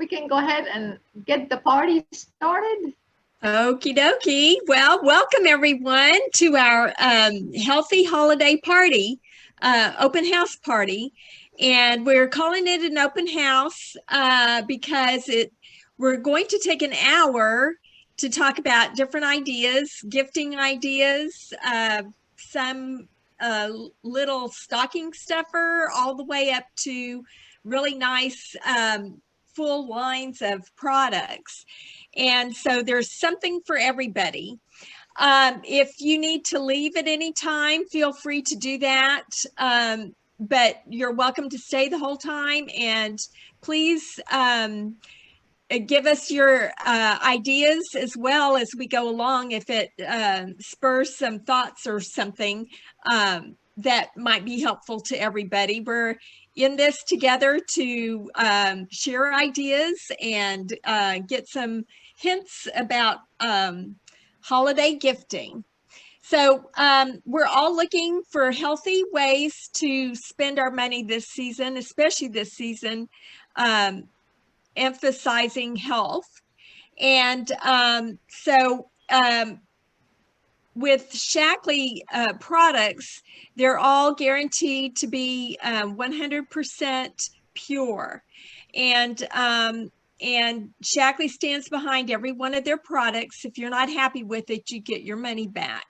we can go ahead and get the party started. Okie dokie. Well, welcome everyone to our healthy holiday party, open house party. And we're calling it an open house because we're going to take an hour to talk about different ideas, gifting ideas, some little stocking stuffer, all the way up to really nice full lines of products. And so there's something for everybody. If you need to leave at any time, feel free to do that. But you're welcome to stay the whole time. And please give us your ideas as well as we go along if it spurs some thoughts or something that might be helpful to everybody. We're in this together to share ideas and get some hints about holiday gifting. So we're all looking for healthy ways to spend our money this season, especially this season, emphasizing health. And with Shaklee products, they're all guaranteed to be 100% pure. And Shaklee stands behind every one of their products. If you're not happy with it, you get your money back.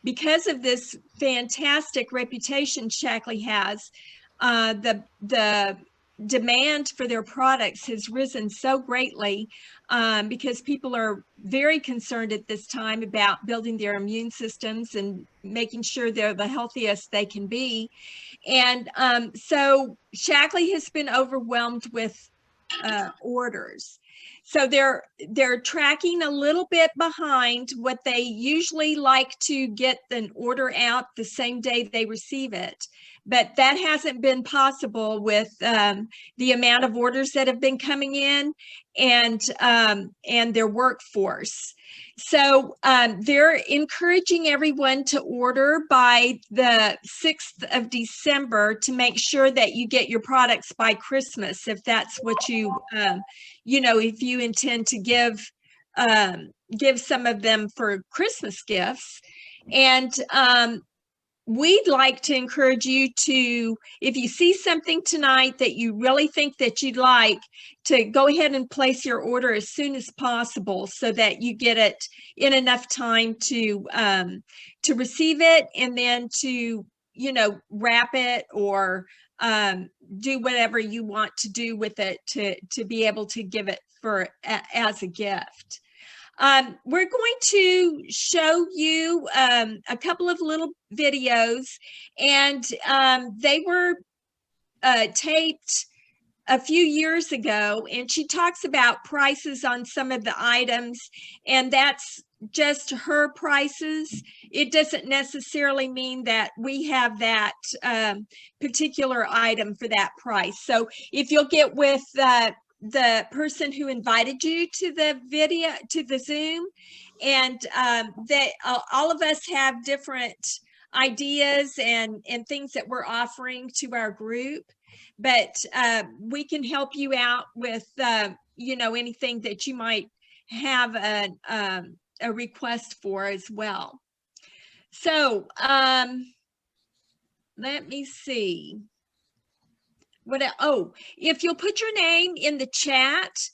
Because of this fantastic reputation Shaklee has, the demand for their products has risen so greatly because people are very concerned at this time about building their immune systems and making sure they're the healthiest they can be. And so Shaklee has been overwhelmed with orders. So they're tracking a little bit behind what they usually like to get an order out the same day they receive it. But that hasn't been possible with the amount of orders that have been coming in and their workforce. So they're encouraging everyone to order by the 6th of December to make sure that you get your products by Christmas, if that's what you if you intend to give some of them for Christmas gifts. And we'd like to encourage you to, if you see something tonight that you really think that you'd like, to go ahead and place your order as soon as possible so that you get it in enough time to receive it and then to, wrap it or do whatever you want to do with it to be able to give it as a gift. We're going to show you a couple of little videos, and they were taped a few years ago, and she talks about prices on some of the items, and that's just her prices. It doesn't necessarily mean that we have that particular item for that price. So if you'll get with the person who invited you to the Zoom, and that all of us have different ideas and things that we're offering to our group, but we can help you out with anything that you might have a request for as well. So let me see. If you'll put your name in the chat,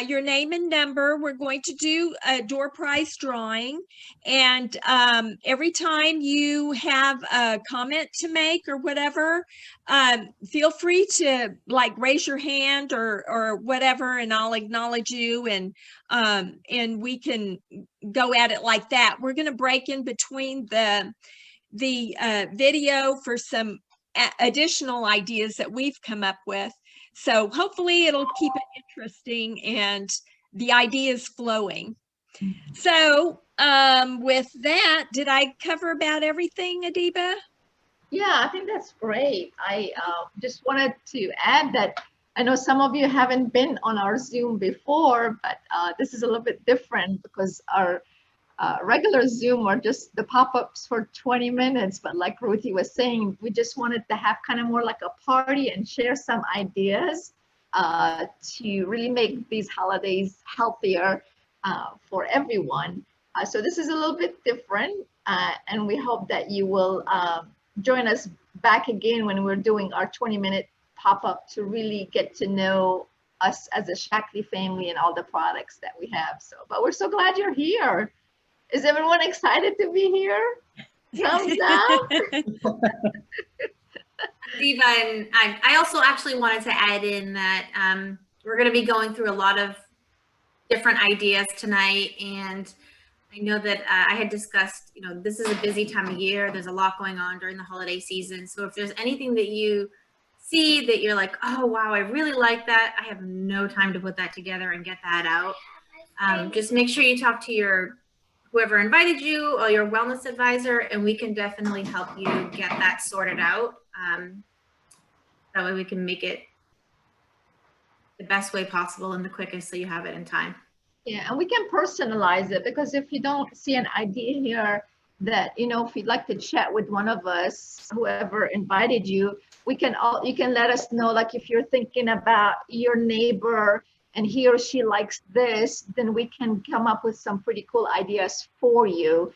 your name and number, we're going to do a door prize drawing. And every time you have a comment to make or whatever, feel free to raise your hand or whatever, and I'll acknowledge you, and we can go at it like that. We're going to break in between the video for some additional ideas that we've come up with. So hopefully it'll keep it interesting and the ideas flowing. So with that, did I cover about everything, Adiba? Yeah, I think that's great. I just wanted to add that I know some of you haven't been on our Zoom before, but this is a little bit different because our regular Zoom are just the pop-ups for 20 minutes. But like Ruthie was saying, we just wanted to have kind of more like a party and share some ideas to really make these holidays healthier for everyone. So this is a little bit different, and we hope that you will join us back again when we're doing our 20-minute pop-up to really get to know us as a Shaklee family and all the products that we have. So, but we're so glad you're here. Is everyone excited to be here? Thumbs up. Diva, and I also actually wanted to add in that we're going to be going through a lot of different ideas tonight, and I know that I had discussed, you know, this is a busy time of year. There's a lot going on during the holiday season. So if there's anything that you see that you're like, oh, wow, I really like that, I have no time to put that together and get that out. Just make sure you talk to your whoever invited you or your wellness advisor, and we can definitely help you get that sorted out. That way we can make it the best way possible and the quickest so you have it in time. Yeah, and we can personalize it, because if you don't see an idea here that, you know, if you'd like to chat with one of us, whoever invited you, you can let us know, like if you're thinking about your neighbor and he or she likes this, then we can come up with some pretty cool ideas for you.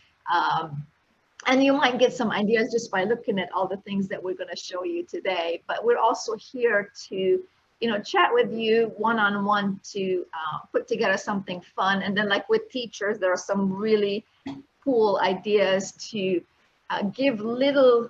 And you might get some ideas just by looking at all the things that we're going to show you today. But we're also here to, you know, chat with you one-on-one to put together something fun. And then, like with teachers, there are some really cool ideas to give little,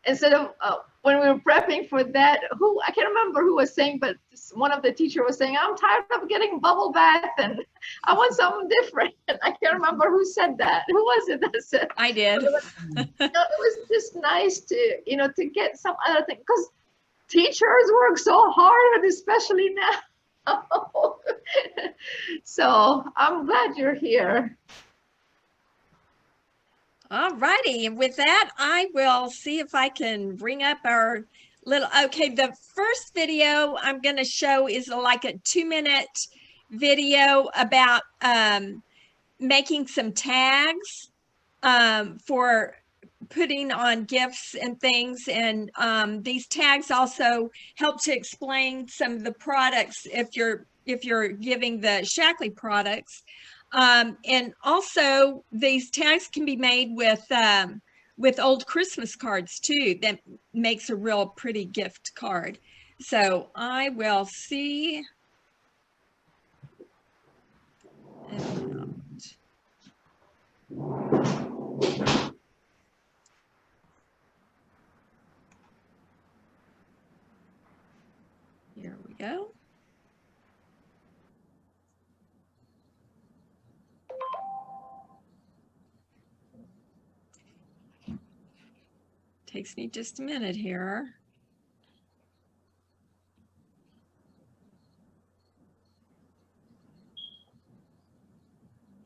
instead of, when we were prepping for that, I can't remember who was saying, but one of the teachers was saying, I'm tired of getting bubble bath and I want something different. And I can't remember who said that. Who was it that said? I did. It was just nice to, you know, to get some other thing, because teachers work so hard, especially now. So I'm glad you're here. All righty. And with that, I will see if I can bring up our little, okay, the first video I'm going to show is like a 2-minute video about making some tags for putting on gifts and things. And these tags also help to explain some of the products if you're giving the Shaklee products. And also these tags can be made with old Christmas cards too. That makes a real pretty gift card. So I will see. Here we go. Takes me just a minute here.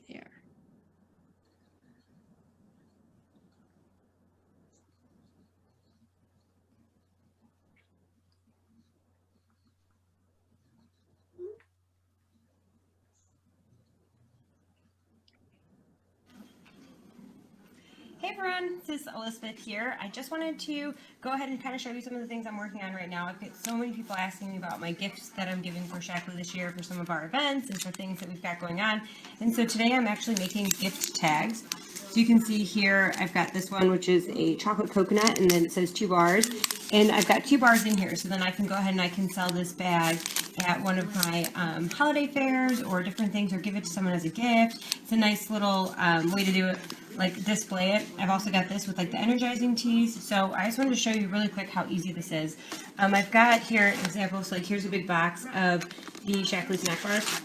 There. Hey everyone, this is Elizabeth here. I just wanted to go ahead and kind of show you some of the things I'm working on right now. I've got so many people asking me about my gifts that I'm giving for Shaklee this year for some of our events and for things that we've got going on. And so today I'm actually making gift tags. So you can see here, I've got this one, which is a chocolate coconut, and then it says 2 bars. And I've got 2 bars in here, so then I can go ahead and I can sell this bag at one of my holiday fairs or different things, or give it to someone as a gift. It's a nice little way to do it, like display it. I've also got this with like the energizing teas. So I just wanted to show you really quick how easy this is. I've got here examples, like here's a big box of the Shaklee snack bars.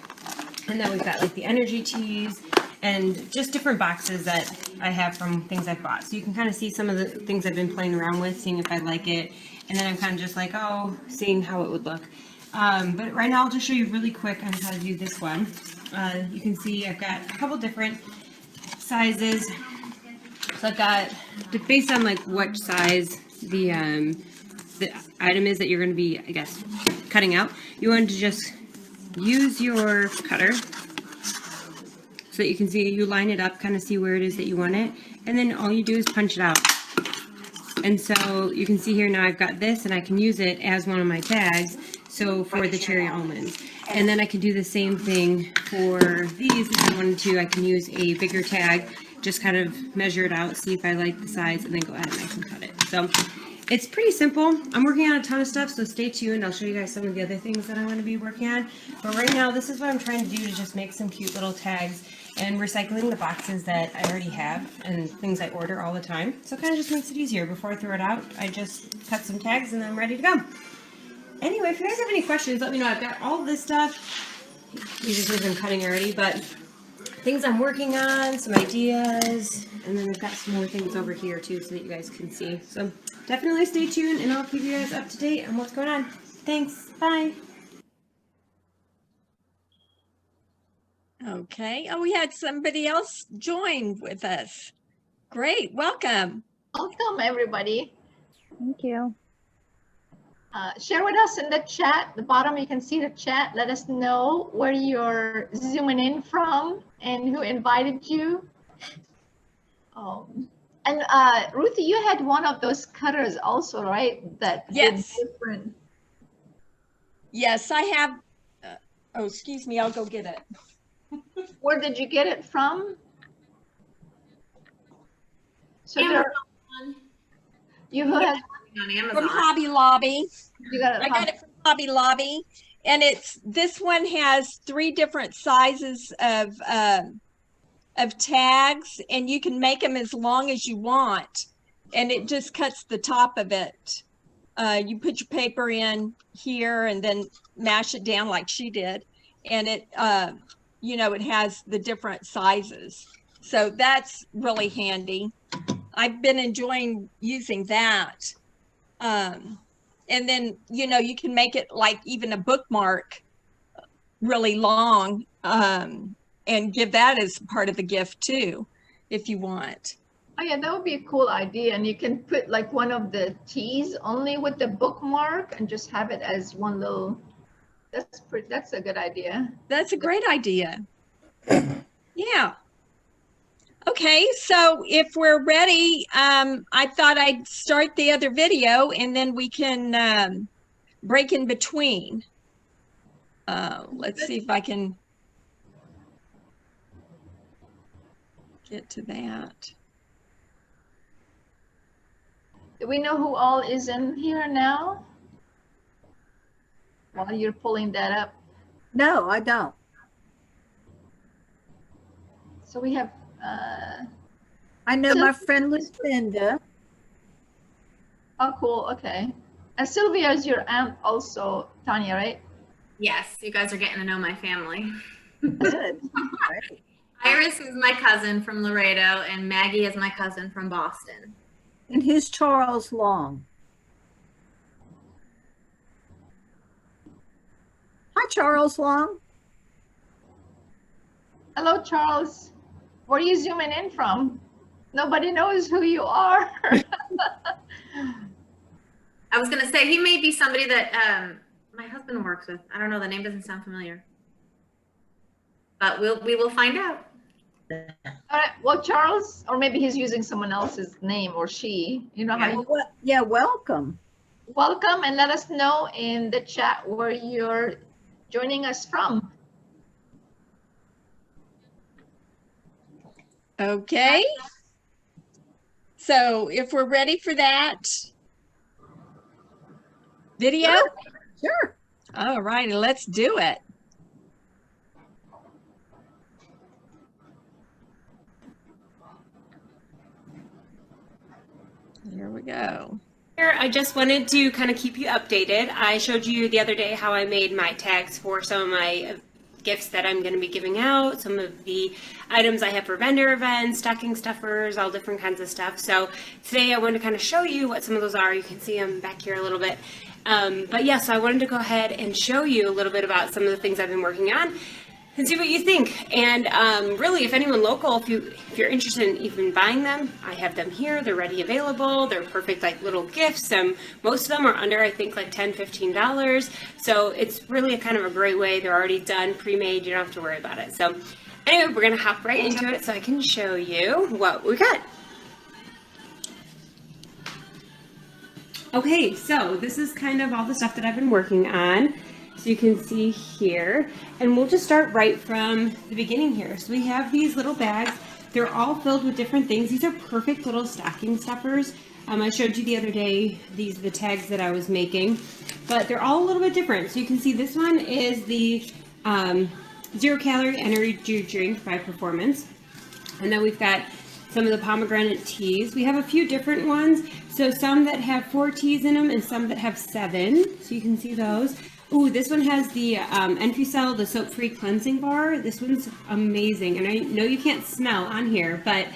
And then we've got like the energy teas and just different boxes that I have from things I've bought. So you can kind of see some of the things I've been playing around with, seeing if I like it. And then I'm kind of just like, oh, seeing how it would look. But right now I'll just show you really quick on how to do this one. You can see I've got a couple different sizes. So I've got, based on like what size the item is that you're going to be, I guess, cutting out, you want to just use your cutter so that you can see, you line it up, kind of see where it is that you want it, and then all you do is punch it out. And so you can see here now I've got this, and I can use it as one of my tags. So for the cherry almonds. And then I can do the same thing for these if I wanted to. I can use a bigger tag, just kind of measure it out, see if I like the size, and then go ahead and I can cut it. So it's pretty simple. I'm working on a ton of stuff, so stay tuned. I'll show you guys some of the other things that I'm going to be working on. But right now, this is what I'm trying to do, to just make some cute little tags and recycling the boxes that I already have and things I order all the time. So it kind of just makes it easier. Before I throw it out, I just cut some tags and then I'm ready to go. Anyway, if you guys have any questions, let me know. I've got all this stuff. These have been cutting already, but things I'm working on, some ideas, and then I've got some more things over here too so that you guys can see. So definitely stay tuned and I'll keep you guys up to date on what's going on. Thanks. Bye. Okay. Oh, we had somebody else join with us. Great. Welcome. Welcome, everybody. Thank you. Share with us in the chat. The bottom, you can see the chat. Let us know where you're zooming in from and who invited you. And Ruthie, you had one of those cutters also, right? That Yes. did different. Yes, I have. Oh, excuse me. I'll go get it. Where did you get it from? So Amazon. you have On From Amazon. Hobby Lobby. you got I it. got it from Hobby Lobby, and this one has 3 different sizes of tags, and you can make them as long as you want, and it just cuts the top of it. You put your paper in here and then mash it down like she did, and it it has the different sizes, so that's really handy. I've been enjoying using that. And then, you can make it like even a bookmark really long, and give that as part of the gift too, if you want. Oh yeah, that would be a cool idea. And you can put like one of the T's only with the bookmark and just have it as one little, that's a good idea. That's a great idea. Yeah. Okay, so if we're ready, I thought I'd start the other video and then we can break in between. Let's see if I can get to that. Do we know who all is in here now? While you're pulling that up. No, I don't. So we have, I know So- my friend Lucinda. oh, cool, okay. And Sylvia is your aunt also, Tanya, right? Yes, you guys are getting to know my family. Good. Great. Iris is my cousin from Laredo, and Maggie is my cousin from Boston. And who's Charles Long? Hi, Charles Long. Hello, Charles. Where are you zooming in from? Nobody knows who you are. I was gonna say he may be somebody that my husband works with. I don't know. The name doesn't sound familiar, but we will find out. All right, well, Charles, or maybe he's using someone else's name or she, you know how you Yeah, welcome. welcome, and let us know in the chat where you're joining us from. Okay. So if we're ready for that video, Sure. all righty, let's do it. Here we go. Here, I just wanted to kind of keep you updated. I showed you the other day how I made my tags for some of my gifts that I'm going to be giving out, some of the items I have for vendor events, stocking stuffers, all different kinds of stuff. So today I wanted to kind of show you what some of those are. You can see them back here a little bit. But yeah, so I wanted to go ahead and show you a little bit about some of the things I've been working on and see what you think. And really, if anyone local, if you're interested in even buying them, I have them here. They're ready, available. They're perfect like little gifts. Most of them are under, I think, like $10, $15. So it's really a kind of a great way. They're already done, pre-made. You don't have to worry about it. So anyway, we're gonna hop right into it so I can show you what we got. Okay, so this is kind of all the stuff that I've been working on. So you can see here, and we'll just start right from the beginning here. So we have these little bags. They're all filled with different things. These are perfect little stocking stuffers. I showed you the other day, these are the tags that I was making, but they're all a little bit different. So you can see this one is the 0 calorie energy drink by Performance. And then we've got some of the pomegranate teas. We have a few different ones. So some that have 4 teas in them and some that have 7. So you can see those. Ooh, this one has the Enfusel, the soap-free cleansing bar. This one's amazing. And I know you can't smell on here, but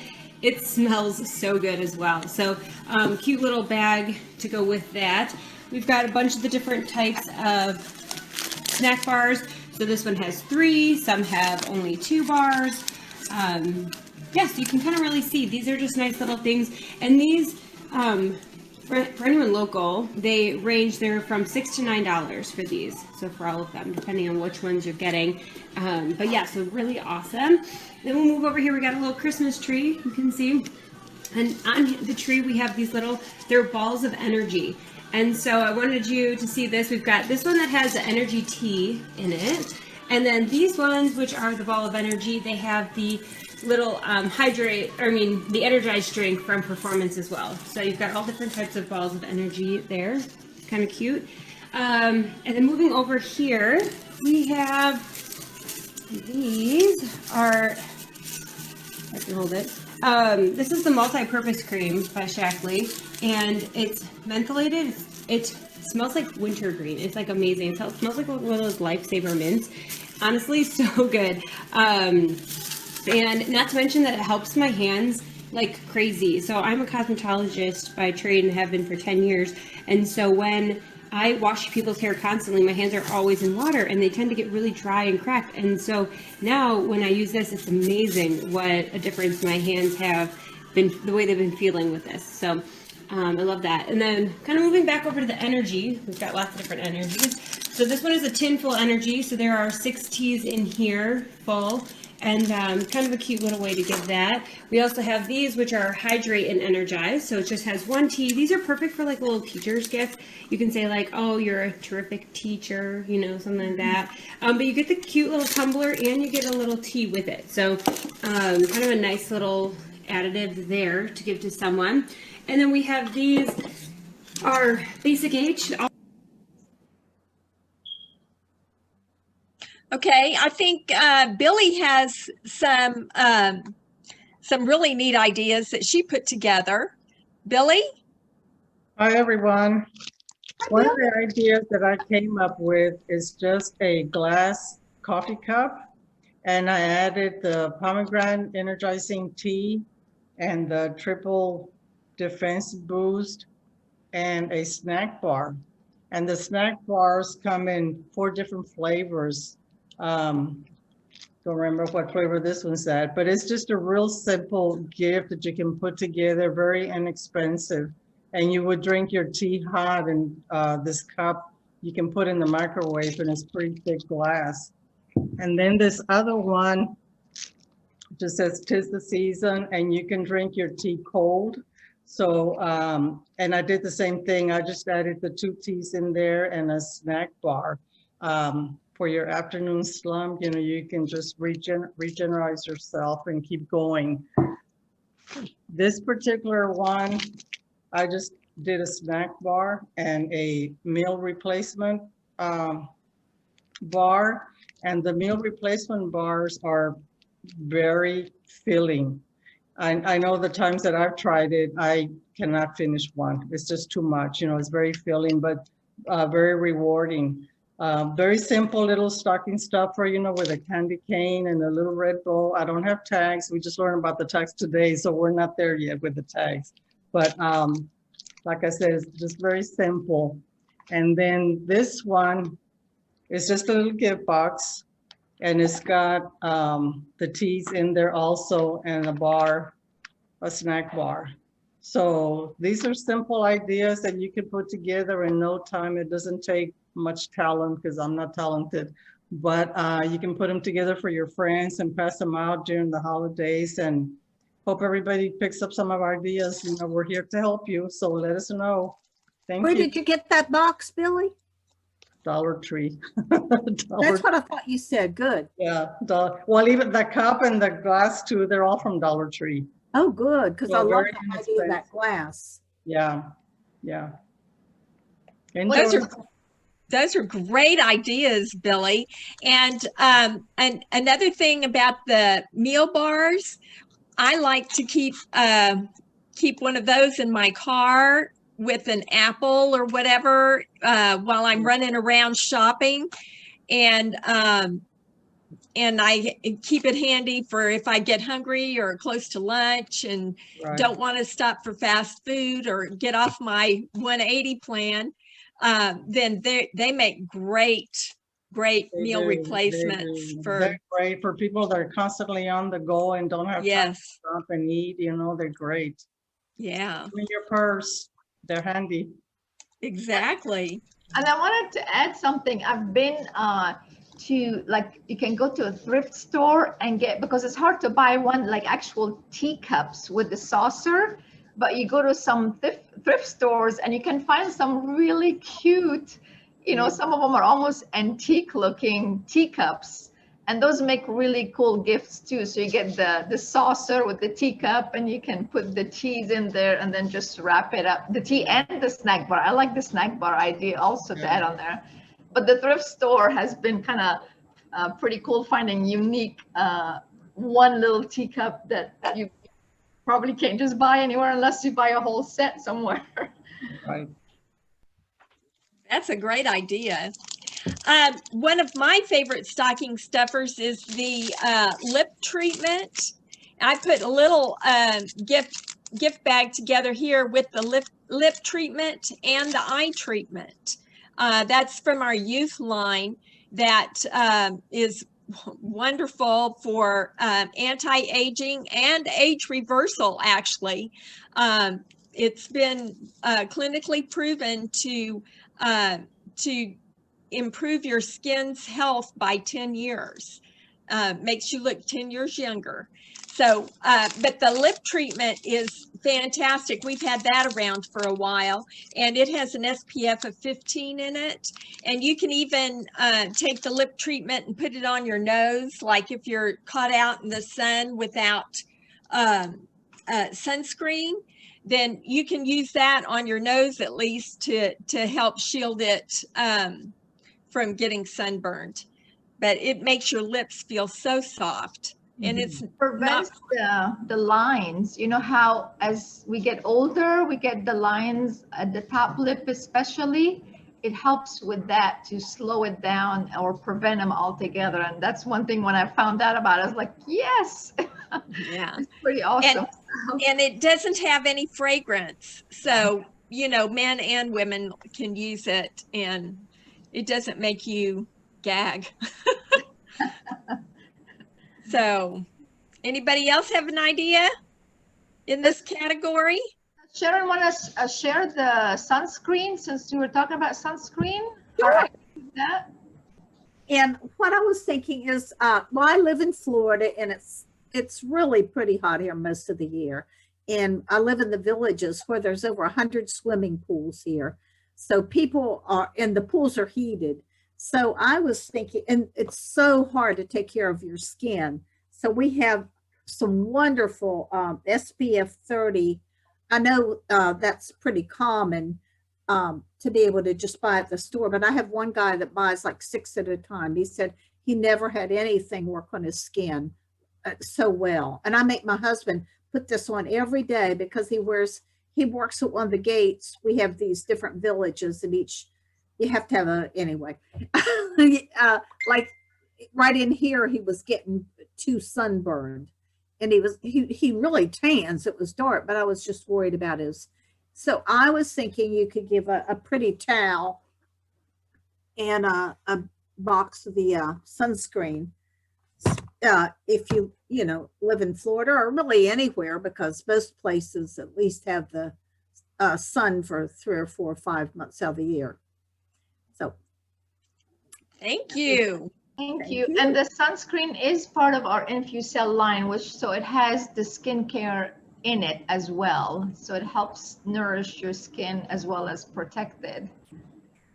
it smells so good as well. So cute little bag to go with that. We've got a bunch of the different types of snack bars. So this one has 3, some have only 2 bars. Yes, you can kind of really see these are just nice little things. And these, for anyone local, they range there from $6 to $9 for these. So for all of them, depending on which ones you're getting. But yeah, so really awesome. Then we'll move over here. We got a little Christmas tree, you can see. And on the tree, we have these little, they're balls of energy. And so I wanted you to see this. We've got this one that has the energy tea in it. And then these ones, which are the ball of energy, they have the little the energized drink from Performance as well. So you've got all different types of balls of energy there. It's kind of cute. And then moving over here, we have these are, I can hold it. This is the multi-purpose cream by Shaklee, and it's mentholated. It smells like wintergreen. It's like amazing. It smells like one of those lifesaver mints. Honestly, so good. And not to mention that it helps my hands like crazy. So I'm a cosmetologist by trade and have been for 10 years. And so when I wash people's hair constantly, my hands are always in water and they tend to get really dry and cracked. And so now when I use this, it's amazing what a difference my hands have been, the way they've been feeling with this. So I love that. And then kind of moving back over to the energy, we've got lots of different energies. So this one is a tin full energy. So there are 6 teas in here full. And kind of a cute little way to give that. We also have these, which are hydrate and energize. So it just has 1 tea. These are perfect for like a little teacher's gift. You can say like, oh, you're a terrific teacher, you know, something like that. But you get the cute little tumbler and you get a little tea with it. So kind of a nice little additive there to give to someone. And then we have these are basic age. Okay, I think Billy has some really neat ideas that she put together. Billy? Hi, everyone. One of the ideas that I came up with is just a glass coffee cup, and I added the pomegranate energizing tea and the triple defense boost and a snack bar. And the snack bars come in 4 different flavors. Don't remember what flavor this one's at, but it's just a real simple gift that you can put together, very inexpensive. And you would drink your tea hot, and this cup you can put in the microwave, and it's pretty thick glass. And then this other one just says 'tis the season, and you can drink your tea cold. So, and I did the same thing. I just added the 2 teas in there and a snack bar. For your afternoon slump, you know, you can just regenerate yourself and keep going. This particular one, I just did a snack bar and a meal replacement bar. And the meal replacement bars are very filling. I know the times that I've tried it, I cannot finish one. It's just too much, you know, it's very filling, but very rewarding. Very simple little stocking stuffer, you know, with a candy cane and a little red bow. I don't have tags. We just learned about the tags today, so we're not there yet with the tags. But like I said, it's just very simple. And then this one is just a little gift box, and it's got the teas in there also, and a bar, a snack bar. So these are simple ideas that you can put together in no time. It doesn't take much talent because I'm not talented, but you can put them together for your friends and pass them out during the holidays, and hope everybody picks up some of our ideas. You know, we're here to help you, so let us know. Thank Where you. did you get that box, Billy? Dollar Tree. That's what I thought you said. Good. Yeah, well, even the cup and the glass too, they're all from Dollar Tree. Oh, good, because I So love very the idea of that inexpensive. glass. Yeah, yeah. Those Enjoy. those are great ideas, Billy. And another thing about the meal bars, I like to keep one of those in my car with an apple or whatever while I'm running around shopping, and I keep it handy for if I get hungry or close to lunch and Right. don't want to stop for fast food or get off my 180 plan. Then they make great They meal do, they replacements do. for, They're great for people that are constantly on the go and don't have time to yes, stop and eat. You know, they're great. yeah, In your purse, they're handy. exactly. And I wanted to add something. I've been to, like, you can go to a thrift store and get, because it's hard to buy one like actual teacups with the saucer, but you go to some thrift stores and you can find some really cute, some of them are almost antique looking teacups. And those make really cool gifts too. So you get the saucer with the teacup, and you can put the teas in there and then just wrap it up. The tea and the snack bar. I like the snack bar idea also to add on there. But the thrift store has been kind of pretty cool, finding unique one little teacup that you probably can't just buy anywhere unless you buy a whole set somewhere. Right. That's a great idea. One of my favorite stocking stuffers is the lip treatment. I put a little gift bag together here with the lip treatment and the eye treatment. That's from our youth line that is wonderful for anti-aging and age reversal, actually. It's been clinically proven to improve your skin's health by 10 years. Makes you look 10 years younger. So, but the lip treatment is fantastic. We've had that around for a while, and it has an SPF of 15 in it. And you can even take the lip treatment and put it on your nose, like if you're caught out in the sun without sunscreen, then you can use that on your nose at least to help shield it from getting sunburned. But it makes your lips feel so soft, and it's Prevents the lines. You know how as we get older, we get the lines at the top lip especially. It helps with that to slow it down or prevent them altogether. And that's one thing when I found out about it, I was like, yes. yeah, It's pretty awesome. and it doesn't have any fragrance, so men and women can use it, and it doesn't make you gag. So, anybody else have an idea in this category? Sharon, want to share the sunscreen since you were talking about sunscreen? Sure. How I do that? And what I was thinking is, well, I live in Florida, and it's really pretty hot here most of the year. And I live in the villages where there's over 100 swimming pools here. So people are, and the pools are heated. So I was thinking, and it's so hard to take care of your skin. So we have some wonderful SPF 30. I know that's pretty common to be able to just buy at the store, but I have one guy that buys like 6 at a time. He said he never had anything work on his skin so well. And I make my husband put this on every day because he works at one of the gates. We have these different villages, and each you have to have anyway. Like right in here, he was getting too sunburned, and he really tans. It was dark, but I was just worried about his. So I was thinking you could give a pretty towel and a box of the sunscreen. If you live in Florida or really anywhere, because most places at least have the sun for 3 or 4 or 5 months out of the year. So Thank you. Thank you. And the sunscreen is part of our InfuCell line, so it has the skincare in it as well. So it helps nourish your skin as well as protect it.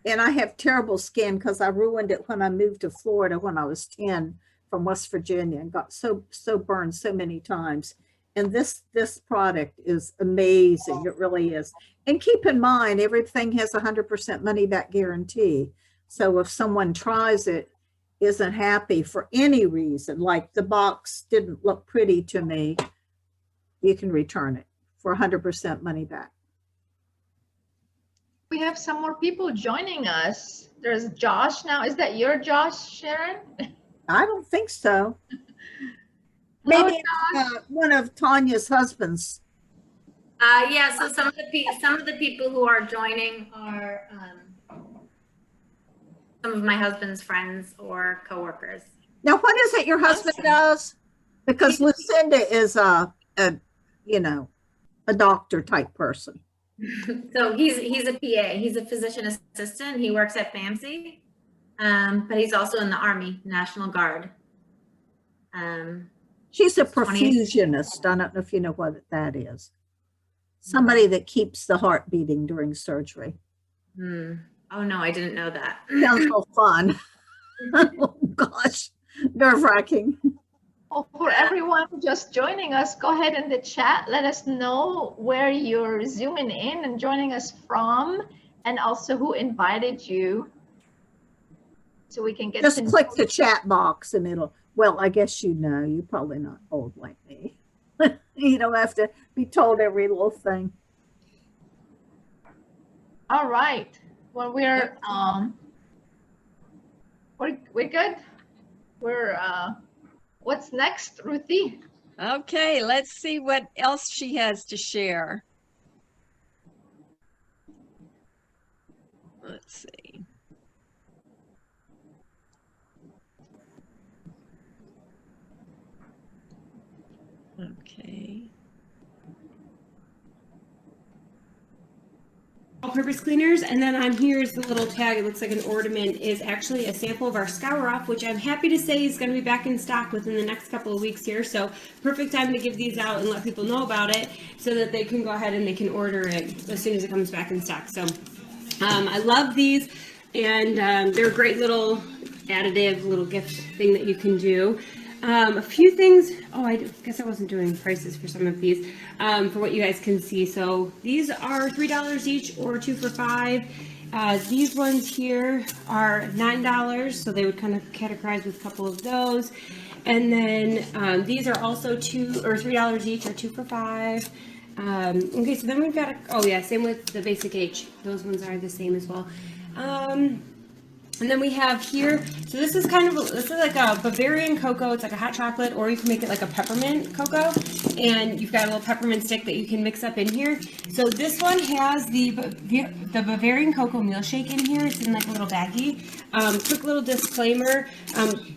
And I have terrible skin because I ruined it when I moved to Florida when I was 10 from West Virginia and got so burned so many times. And this product is amazing. It really is. And keep in mind, everything has 100% money back guarantee. So if someone tries it, isn't happy for any reason, like the box didn't look pretty to me, you can return it for 100% money back. We have some more people joining us. There's Josh now. Is that your Josh, Sharon? I don't think so. Hello, Maybe one of Tanya's husbands. Yeah, so some of the people who are joining are some of my husband's friends or coworkers. Now, what is it your husband does? Because Lucinda is a doctor type person. So he's a PA. He's a physician assistant. He works at FAMC, but he's also in the Army National Guard. She's a perfusionist. I don't know if you know what that is. Somebody that keeps the heart beating during surgery. Oh no, I didn't know that. Sounds so fun. Oh gosh, nerve-wracking. Well, for everyone just joining us, go ahead in the chat. Let us know where you're zooming in and joining us from, and also who invited you, so we can get. Just click the chat box and it'll. Well, I guess you know. You're probably not old like me. You don't have to be told every little thing. All right. Well, we're good. We're what's next, Ruthie? Okay, let's see what else she has to share. Let's see. Okay. All-purpose cleaners, and then on here is the little tag. It looks like an ornament. Is actually a sample of our Scour Off, which I'm happy to say is going to be back in stock within the next couple of weeks here. So perfect time to give these out and let people know about it, so that they can go ahead and they can order it as soon as it comes back in stock. So I love these, and they're a great little additive, little gift thing that you can do. A few things. Oh, I guess I wasn't doing prices for some of these, for what you guys can see. So these are $3 each or 2 for $5. These ones here are $9, so they would kind of categorize with a couple of those. And then these are also $2 or $3 each or 2 for $5. Okay, so then we've got oh yeah, same with the basic H. Those ones are the same as well. And then we have here, so this is this is like a Bavarian cocoa. It's like a hot chocolate, or you can make it like a peppermint cocoa. And you've got a little peppermint stick that you can mix up in here. So this one has the Bavarian cocoa meal shake in here. It's in like a little baggie. Quick little disclaimer,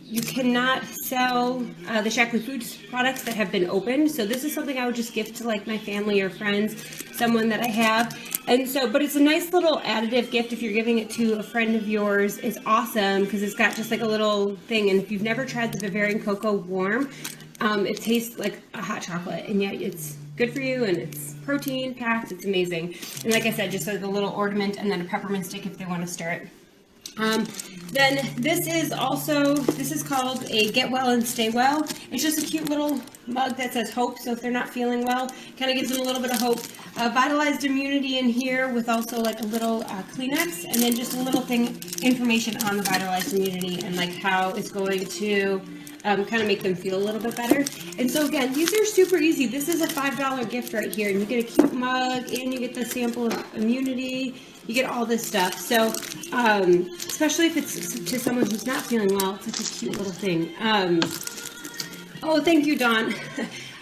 you cannot sell the Shaklee Foods products that have been opened. So this is something I would just gift to like my family or friends, someone that I have. And so, but it's a nice little additive gift if you're giving it to a friend of yours. It's awesome because it's got just like a little thing. And if you've never tried the Bavarian cocoa warm, it tastes like a hot chocolate, and yet it's good for you, and it's protein packed. It's amazing. And like I said, just like a little ornament and then a peppermint stick if they want to stir it. Then this is called a Get Well and Stay Well. It's just a cute little mug that says hope. So if they're not feeling well, kind of gives them a little bit of hope. Vitalized immunity in here with also like a little Kleenex, and then just a little thing, information on the vitalized immunity and like how it's going to kind of make them feel a little bit better. And so again, these are super easy. This is a $5 gift right here, and you get a cute mug, and you get the sample of immunity. You get all this stuff. So, especially if it's to someone who's not feeling well, it's such a cute little thing. Oh, thank you, Dawn.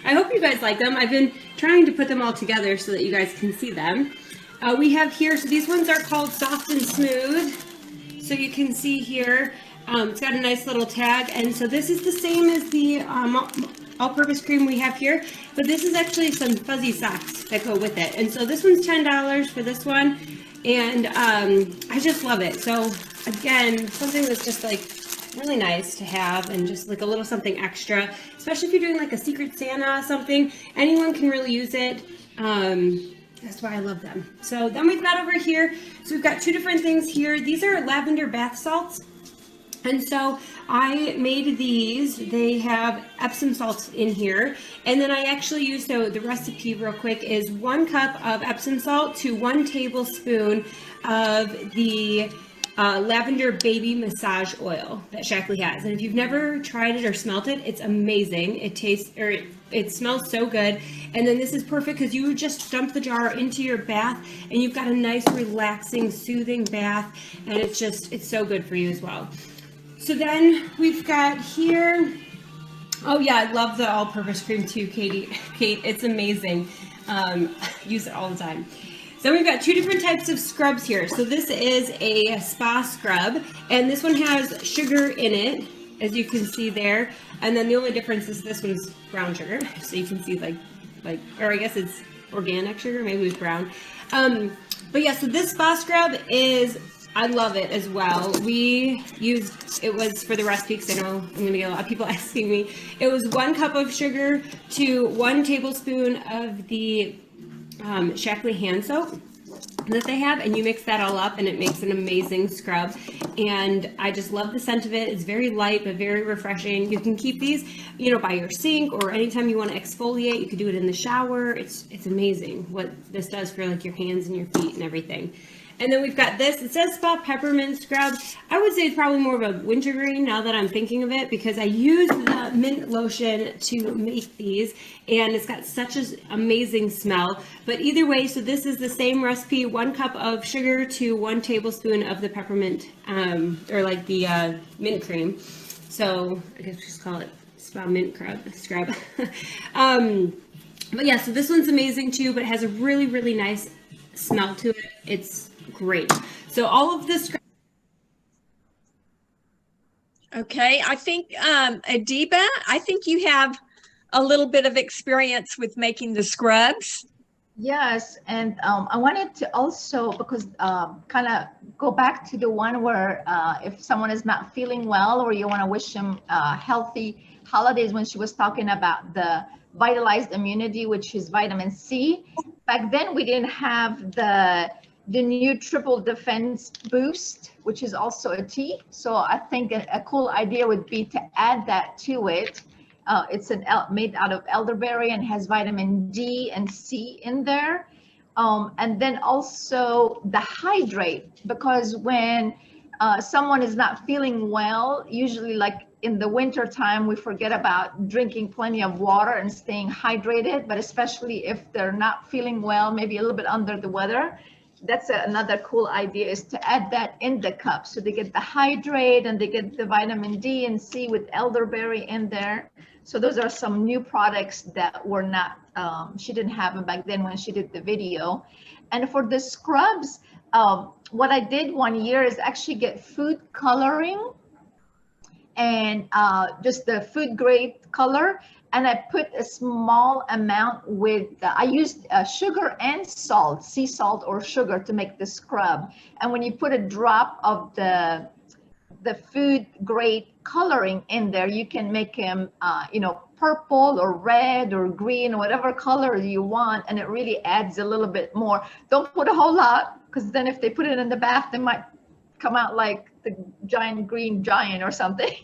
I hope you guys like them. I've been trying to put them all together so that you guys can see them. We have here, so these ones are called Soft and Smooth. So you can see here, it's got a nice little tag. And so this is the same as the all-purpose cream we have here, but this is actually some fuzzy socks that go with it. And so this one's $10 for this one. And I just love it. So again, something that's just like really nice to have, and just like a little something extra, especially if you're doing like a Secret Santa something. Anyone can really use it. That's why I love them. So then we've got over here, so we've got two different things here. These are lavender bath salts. And so I made these. They have Epsom salts in here. And then I actually used, so the recipe real quick is 1 cup of Epsom salt to 1 tablespoon of the lavender baby massage oil that Shaklee has. And if you've never tried it or smelt it, it's amazing. It tastes, or it smells so good. And then this is perfect because you just dump the jar into your bath and you've got a nice, relaxing, soothing bath. And it's just, it's so good for you as well. So then we've got here, oh yeah, I love the all-purpose cream too, Kate, it's amazing. Use it all the time. So we've got 2 different types of scrubs here. So this is a spa scrub, and this one has sugar in it, as you can see there. And then the only difference is this one's brown sugar. So you can see like, or I guess it's organic sugar, maybe it's brown. But yeah, so this spa scrub is, I love it as well. We used, it was for the recipe because I know I'm going to get a lot of people asking me. It was 1 cup of sugar to 1 tablespoon of the Shaklee hand soap that they have, and you mix that all up and it makes an amazing scrub. And I just love the scent of it. It's very light but very refreshing. You can keep these, you know, by your sink, or anytime you want to exfoliate, you could do it in the shower. It's amazing what this does for like your hands and your feet and everything. And then we've got this, it says Spa Peppermint Scrub. I would say it's probably more of a wintergreen now that I'm thinking of it, because I used the mint lotion to make these and it's got such an amazing smell. But either way, so this is the same recipe, 1 cup of sugar to 1 tablespoon of the peppermint, or like the mint cream. So I guess just call it Spa Mint Scrub. But yeah, so this one's amazing too, but it has a really, really nice smell to it. It's great. So all of this. Okay, I think Adiba, I think you have a little bit of experience with making the scrubs. Yes, and I wanted to also, because kind of go back to the one where if someone is not feeling well, or you want to wish them healthy holidays, when she was talking about the vitalized immunity, which is vitamin C. Back then we didn't have the new triple defense boost, which is also a tea. So I think a cool idea would be to add that to it. It's made out of elderberry and has vitamin D and C in there. And then also the hydrate, because when someone is not feeling well, usually like in the winter time, we forget about drinking plenty of water and staying hydrated, but especially if they're not feeling well, maybe a little bit under the weather. That's another cool idea, is to add that in the cup. So they get the hydrate and they get the vitamin D and C with elderberry in there. So those are some new products that were not, she didn't have them back then when she did the video. And for the scrubs, what I did one year is actually get food coloring and just the food grade color. And I put a small amount with, I used sugar and salt, sea salt or sugar, to make the scrub. And when you put a drop of the food grade coloring in there, you can make them, you know, purple or red or green, whatever color you want. And it really adds a little bit more. Don't put a whole lot, because then if they put it in the bath, they might come out like the giant green giant or something.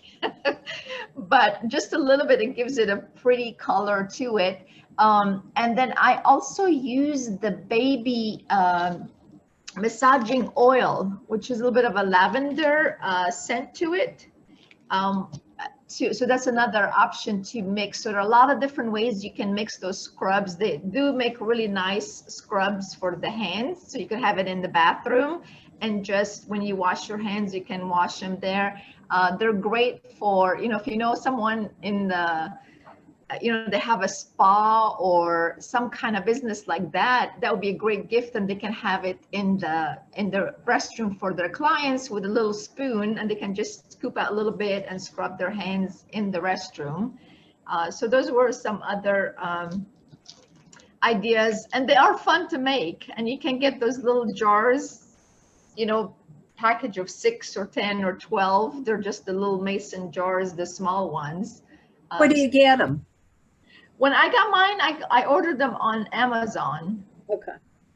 But just a little bit, it gives it a pretty color to it. And then I also use the baby massaging oil, which is a little bit of a lavender scent to it. So that's another option to mix. So there are a lot of different ways you can mix those scrubs. They do make really nice scrubs for the hands. So you could have it in the bathroom, and just when you wash your hands, you can wash them there. They're great for, you know, if you know someone in the, you know, they have a spa or some kind of business like that, that would be a great gift, and they can have it in the restroom for their clients with a little spoon, and they can just scoop out a little bit and scrub their hands in the restroom. So those were some other ideas, and they are fun to make, and you can get those little jars, you know, package of 6 or 10 or 12. They're just the little mason jars, the small ones. Where do you get them? When I got mine, I ordered them on Amazon. Okay.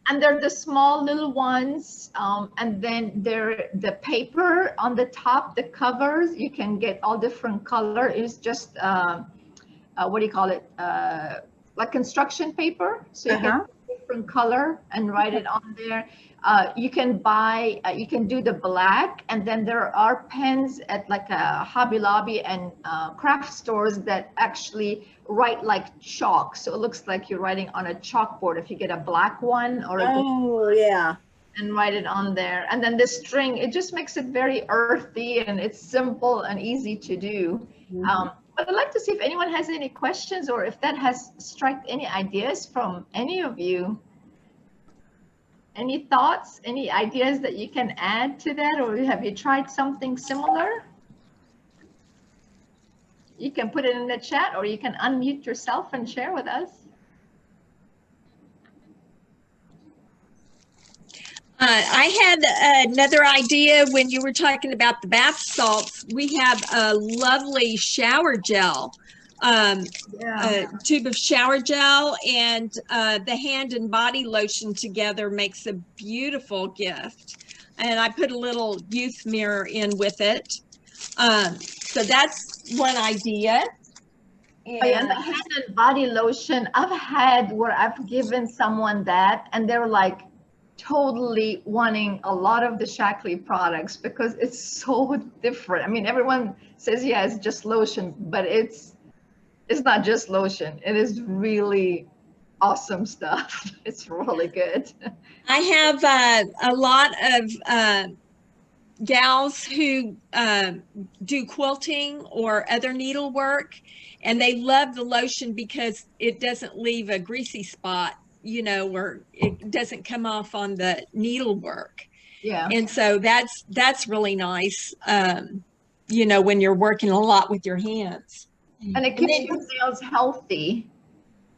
And they're the small little ones. And then they're the paper on the top, the covers, you can get all different color. It's just, what do you call it? Like construction paper. So you can different color and write it on there. You can buy, you can do the black, and then there are pens at like a Hobby Lobby and craft stores that actually write like chalk. So it looks like you're writing on a chalkboard if you get a black one or a yeah. and write it on there. And then the string, it just makes it very earthy, and it's simple and easy to do. But I'd like to see if anyone has any questions, or if that has struck any ideas from any of you. Any thoughts, any ideas that you can add to that, or have you tried something similar? You can put it in the chat, or you can unmute yourself and share with us. I had another idea when you were talking about the bath salts. We have a lovely shower gel, a tube of shower gel, and the hand and body lotion together makes a beautiful gift. And I put a little youth mirror in with it. So that's one idea. And the hand and body lotion, I've had where I've given someone that, and they're like, totally wanting a lot of the Shaklee products because it's so different. I mean, everyone says, yeah, it's just lotion, but it's not just lotion. It is really awesome stuff. It's really good. I have a lot of gals who do quilting or other needlework, and they love the lotion because it doesn't leave a greasy spot, you know, or it doesn't come off on the needlework. Yeah. And so that's really nice, you know, when you're working a lot with your hands. And it keeps your nails healthy.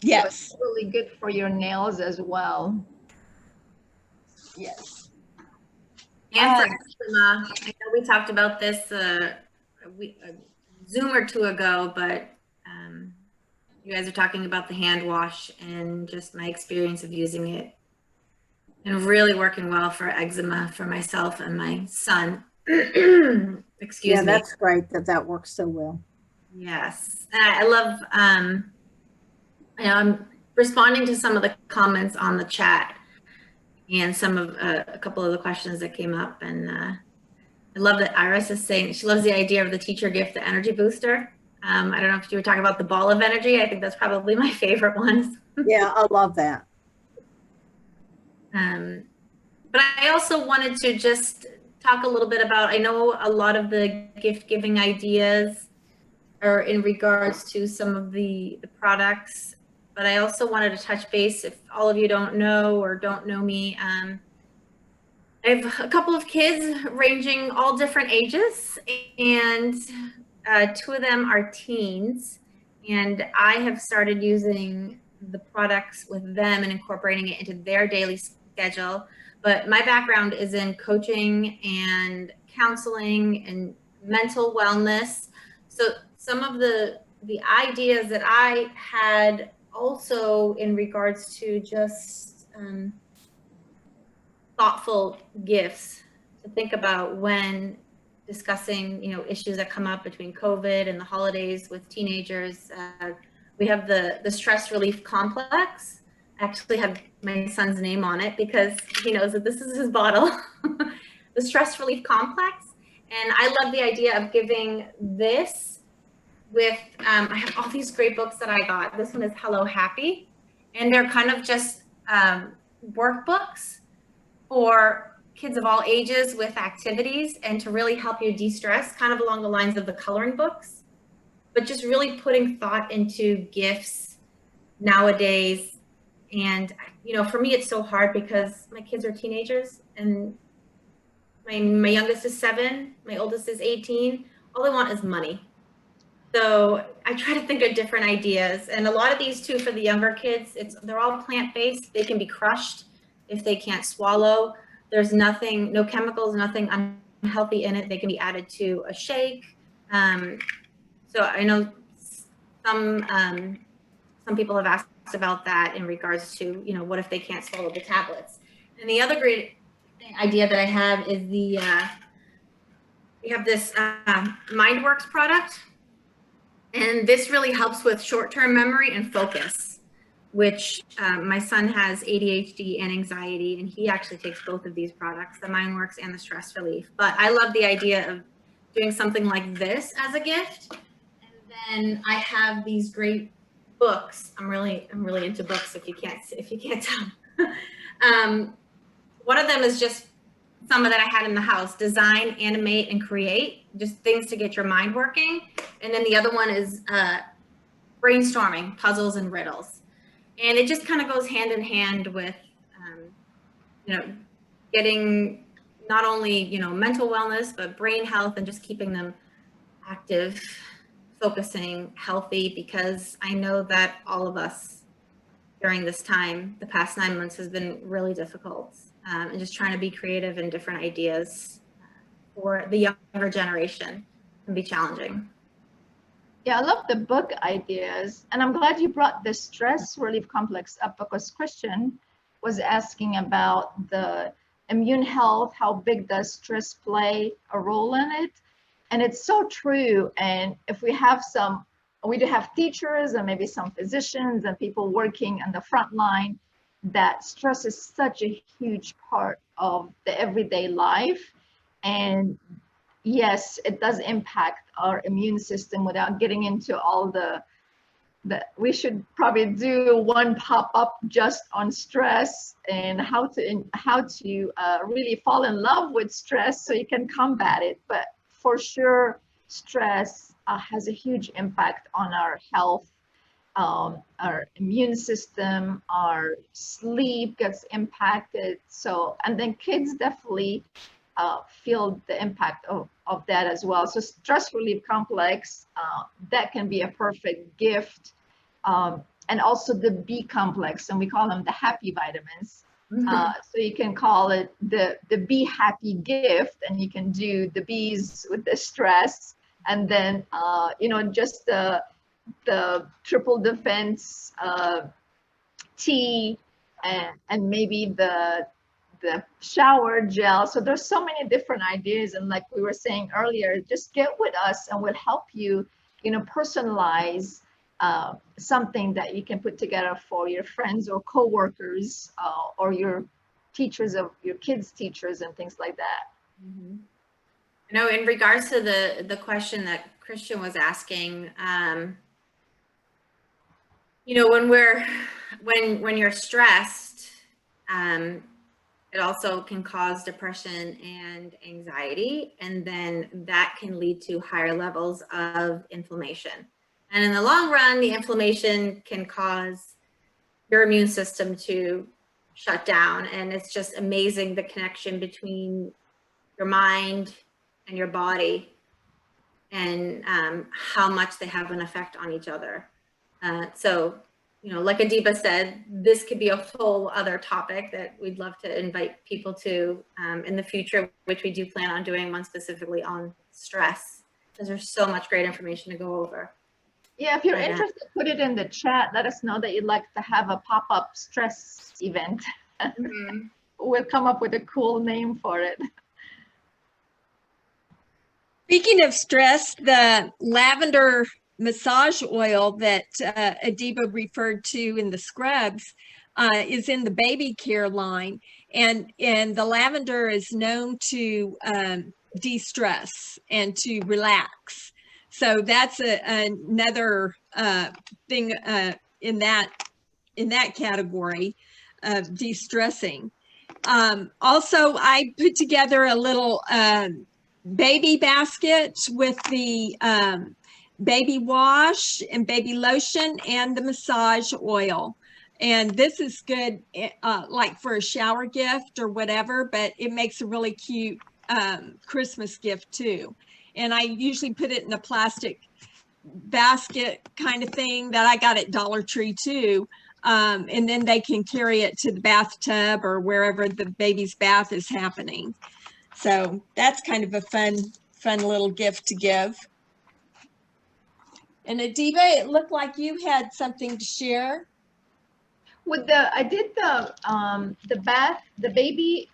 Yes. So it's really good for your nails as well. Yes. And for eczema, I know we talked about this a Zoom or two ago, but you guys are talking about the hand wash and just my experience of using it, and really working well for eczema for myself and my son. Excuse me. That's great that works so well. Yes, and I love. You know, I'm responding to some of the comments on the chat and some of a couple of the questions that came up, and I love that Iris is saying she loves the idea of the teacher gift, the energy booster. I don't know if you were talking about the ball of energy. I think that's probably my favorite one. Yeah, I love that. But I also wanted to just talk a little bit about, I know a lot of the gift giving ideas are in regards to some of the products, but I also wanted to touch base, if all of you don't know or don't know me, I have a couple of kids ranging all different ages, and two of them are teens, and I have started using the products with them and incorporating it into their daily schedule. But my background is in coaching and counseling and mental wellness. So some of the ideas that I had also in regards to just thoughtful gifts to think about when discussing, you know, issues that come up between COVID and the holidays with teenagers. We have the stress relief complex. I actually have my son's name on it because he knows that this is his bottle. The stress relief complex. And I love the idea of giving this with, I have all these great books that I got. This one is Hello Happy. And they're kind of just workbooks for kids of all ages with activities and to really help you de-stress, kind of along the lines of the coloring books, but just really putting thought into gifts nowadays. And, you know, for me, it's so hard because my kids are teenagers, and my youngest is 7, my oldest is 18. All they want is money. So I try to think of different ideas. And a lot of these too, for the younger kids, they're all plant-based. They can be crushed if they can't swallow. There's nothing, no chemicals, nothing unhealthy in it. They can be added to a shake. So I know some people have asked about that in regards to, you know, what if they can't swallow the tablets? And the other great idea that I have is we have this MindWorks product, and this really helps with short-term memory and focus, which my son has ADHD and anxiety, and he actually takes both of these products, the MindWorks and the stress relief. But I love the idea of doing something like this as a gift. And then I have these great books. I'm really into books, if you can't tell. One of them is just some that I had in the house: design, animate, and create, just things to get your mind working. And then the other one is brainstorming, puzzles and riddles. And it just kind of goes hand in hand with, you know, getting not only, you know, mental wellness, but brain health, and just keeping them active, focusing, healthy, because I know that all of us during this time, the past 9 months, has been really difficult. And just trying to be creative and different ideas for the younger generation can be challenging. Yeah, I love the book ideas. And I'm glad you brought the stress relief complex up, because Christian was asking about the immune health, how big does stress play a role in it? And it's so true. And if we do have teachers and maybe some physicians and people working on the front line, that stress is such a huge part of the everyday life. And yes, it does impact our immune system. Without getting into all the we should probably do one pop-up just on stress and how to really fall in love with stress so you can combat it. But for sure, stress has a huge impact on our health. Our immune system, our sleep gets impacted. So, and then kids definitely feel the impact of that as well. So stress relief complex, that can be a perfect gift. And also the B complex, and we call them the happy vitamins. So you can call it the Be Happy gift, and you can do the B's with the stress, and then, you know, just the triple defense tea, and maybe the shower gel. So there's so many different ideas, and like we were saying earlier, just get with us and we'll help you, you know, personalize something that you can put together for your friends or coworkers, or your teachers of your kids' teachers and things like that. Mm-hmm. You know, in regards to the question that Christian was asking, you know, when you're stressed, it also can cause depression and anxiety, and then that can lead to higher levels of inflammation. And in the long run, the inflammation can cause your immune system to shut down. And it's just amazing the connection between your mind and your body, and how much they have an effect on each other. So, you know, like Adiba said, this could be a whole other topic that we'd love to invite people to in the future, which we do plan on doing one specifically on stress, because there's so much great information to go over. Yeah, if you're interested, put it in the chat. Let us know that you'd like to have a pop-up stress event. Mm-hmm. We'll come up with a cool name for it. Speaking of stress, the lavender massage oil that Adiba referred to in the scrubs is in the baby care line, and the lavender is known to de-stress and to relax. So that's another thing in that category of de-stressing. Also, I put together a little baby basket with the baby wash and baby lotion and the massage oil. And this is good like for a shower gift or whatever, but it makes a really cute Christmas gift too. And I usually put it in a plastic basket kind of thing that I got at Dollar Tree too. And then they can carry it to the bathtub or wherever the baby's bath is happening. So that's kind of a fun little gift to give. And Adiba, it looked like you had something to share. With I did the baby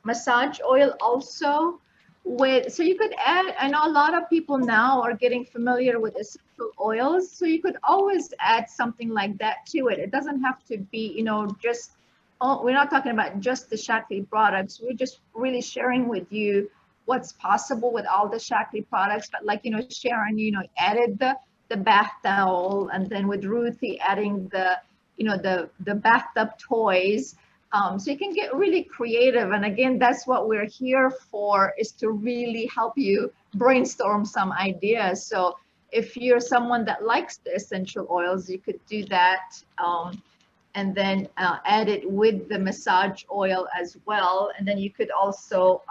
massage oil also with, so you could add, I know a lot of people now are getting familiar with essential oils, so you could always add something like that to it. It doesn't have to be, you know, just, oh, we're not talking about just the Shaklee products. We're just really sharing with you what's possible with all the Shaklee products. But like, you know, Sharon, you know, added the bath towel, and then with Ruthie adding the, you know, the bathtub toys. So you can get really creative. And again, that's what we're here for, is to really help you brainstorm some ideas. So if you're someone that likes the essential oils, you could do that. And then add it with the massage oil as well. And then you could also,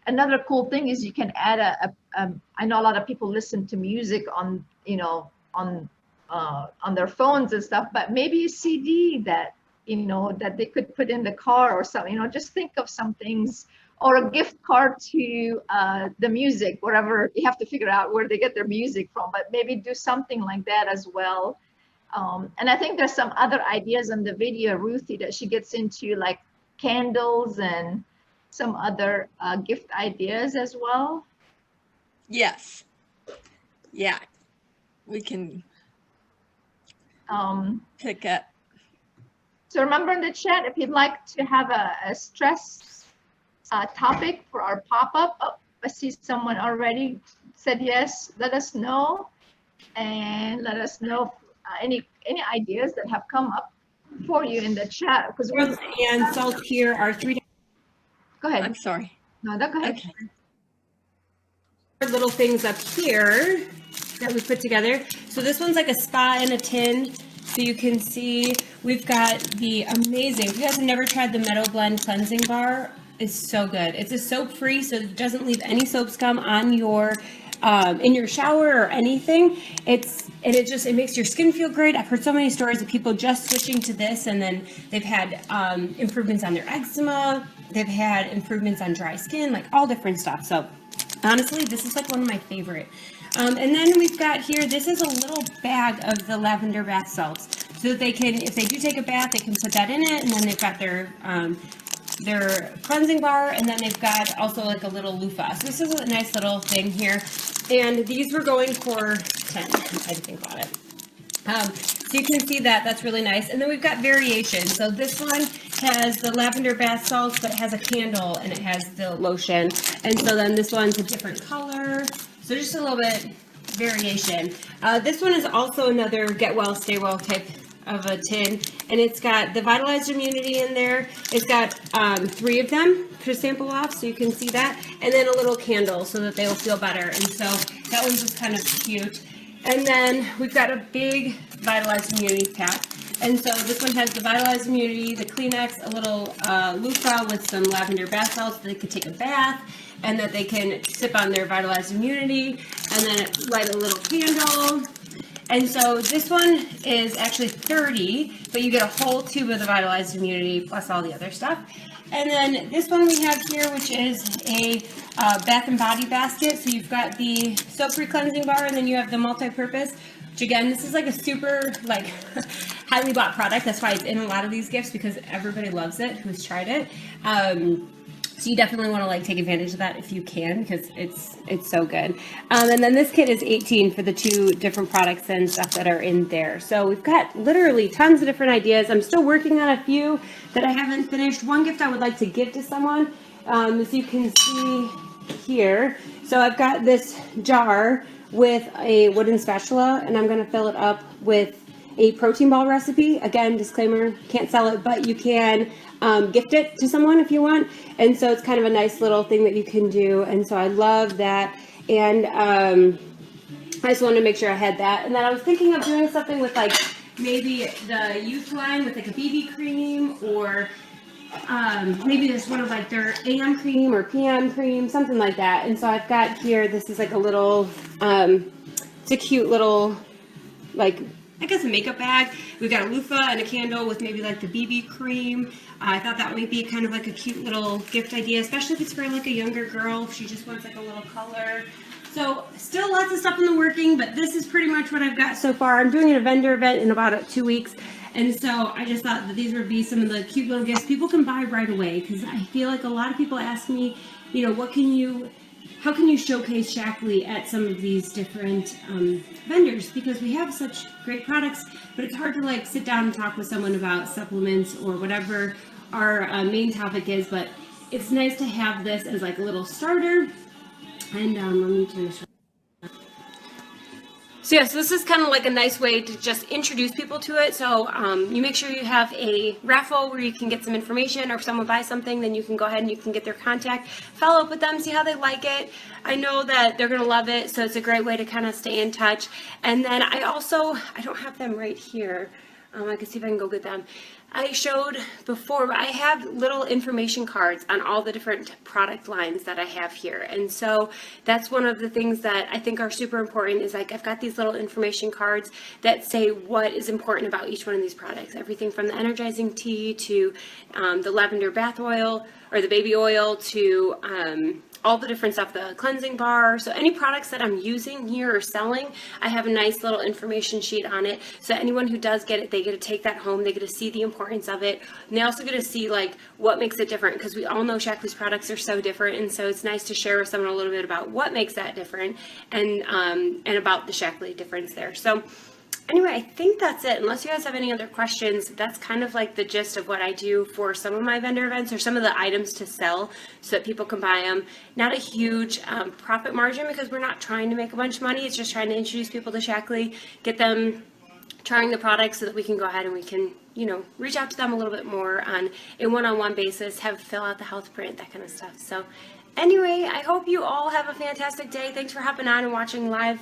another cool thing is you can add I know a lot of people listen to music on, you know, on their phones and stuff, but maybe a CD that, you know, that they could put in the car or something, you know, just think of some things, or a gift card to the music, wherever. You have to figure out where they get their music from, but maybe do something like that as well. And I think there's some other ideas in the video, Ruthie, that she gets into, like candles and some other gift ideas as well. Yes. Yeah. We can pick up. So remember in the chat, if you'd like to have a stress topic for our pop-up. Oh, I see someone already said yes. Let us know, and let us know any ideas that have come up for you in the chat. Because and salt here are 3. Go ahead. I'm sorry. No, go ahead. Okay. Little things up here that we put together. So this one's like a spa in a tin. So you can see we've got the amazing, if you guys have never tried the Meadow Blend cleansing bar, it's so good. It's a soap free, so it doesn't leave any soap scum on your in your shower or anything. It makes your skin feel great. I've heard so many stories of people just switching to this, and then they've had improvements on their eczema. They've had improvements on dry skin, like all different stuff. So honestly, this is like one of my favorite. And then we've got here, this is a little bag of the lavender bath salts, so that they can, if they do take a bath, they can put that in it, and then they've got their cleansing bar, and then they've got also like a little loofah. So this is a nice little thing here, and these were going for 10. I think about it. So you can see that, that's really nice. And then we've got variations. So this one has the lavender bath salts, but it has a candle and it has the lotion. And so then this one's a different color. So just a little bit variation. This one is also another get well, stay well type of a tin. And it's got the Vitalized Immunity in there. It's got 3 of them to sample off, so you can see that. And then a little candle so that they'll feel better. And so that one's just kind of cute. And then we've got a big Vitalized Immunity pack. And so this one has the Vitalized Immunity, the Kleenex, a little loofah with some lavender bath salts so they could take a bath, and that they can sip on their Vitalized Immunity, and then light a little candle. And so this one is actually 30, but you get a whole tube of the Vitalized Immunity plus all the other stuff. And then this one we have here, which is a Bath and Body basket. So you've got the soap-free cleansing bar, and then you have the multi-purpose, which again, this is like a super like highly bought product. That's why it's in a lot of these gifts, because everybody loves it who's tried it. So you definitely want to like take advantage of that if you can, because it's so good. And then this kit is 18 for the 2 different products and stuff that are in there. So we've got literally tons of different ideas. I'm still working on a few that I haven't finished. One gift I would like to give to someone, as you can see here. So I've got this jar with a wooden spatula, and I'm going to fill it up with a protein ball recipe. Again, disclaimer, can't sell it, but you can gift it to someone if you want. And so it's kind of a nice little thing that you can do. And so I love that. And I just wanted to make sure I had that. And then I was thinking of doing something with like maybe the youth line with like a BB cream, or maybe just one of like their AM cream or PM cream, something like that. And so I've got here, this is like a little, it's a cute little like like as a makeup bag. We've got a loofah and a candle with maybe like the BB cream. I thought that might be kind of like a cute little gift idea, especially if it's for like a younger girl, if she just wants like a little color. So still lots of stuff in the working, but this is pretty much what I've got so far. I'm doing a vendor event in about 2 weeks. And so I just thought that these would be some of the cute little gifts people can buy right away, because I feel like a lot of people ask me, you know, how can you showcase Shaklee at some of these different vendors, because we have such great products, but it's hard to like sit down and talk with someone about supplements or whatever our main topic is. But it's nice to have this as like a little starter. And let me turn this. So yes, this is kind of like a nice way to just introduce people to it. So you make sure you have a raffle where you can get some information, or if someone buys something, then you can go ahead and you can get their contact, follow up with them, see how they like it. I know that they're going to love it, so it's a great way to kind of stay in touch. And then I don't have them right here. I can see if I can go get them. I showed before, but I have little information cards on all the different product lines that I have here. And so that's one of the things that I think are super important, is like I've got these little information cards that say what is important about each one of these products. Everything from the energizing tea to the lavender bath oil or the baby oil to all the different stuff, the cleansing bar. So any products that I'm using here or selling, I have a nice little information sheet on it. So anyone who does get it, they get to take that home. They get to see the importance of it. And they also get to see like what makes it different, because we all know Shaklee's products are so different. And so it's nice to share with someone a little bit about what makes that different, and about the Shaklee difference there. So anyway, I think that's it. Unless you guys have any other questions, that's kind of like the gist of what I do for some of my vendor events, or some of the items to sell so that people can buy them. Not a huge profit margin, because we're not trying to make a bunch of money. It's just trying to introduce people to Shaklee, get them trying the products so that we can go ahead and we can, you know, reach out to them a little bit more on a one-on-one basis, have fill out the health print, that kind of stuff. So anyway, I hope you all have a fantastic day. Thanks for hopping on and watching live.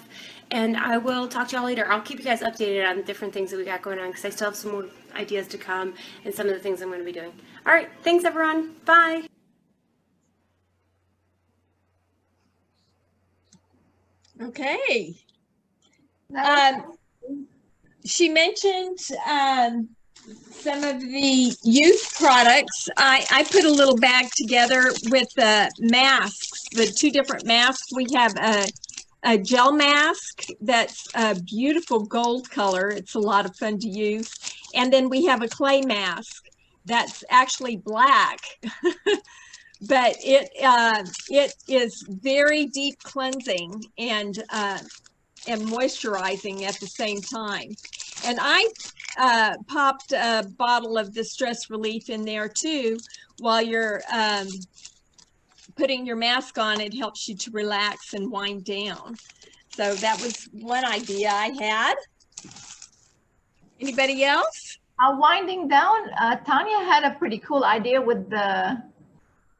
And I will talk to y'all later. I'll keep you guys updated on the different things that we got going on, because I still have some more ideas to come and some of the things I'm going to be doing. All right. Thanks, everyone. Bye. Okay. That She mentioned some of the youth products. I put a little bag together with the masks, the 2 different masks. We have a gel mask that's a beautiful gold color. It's a lot of fun to use. And then we have a clay mask that's actually black, but it is very deep cleansing and moisturizing at the same time. And I popped a bottle of the stress relief in there too. While you're putting your mask on, it helps you to relax and wind down. So that was one idea I had. Anybody else? winding down, Tanya had a pretty cool idea with the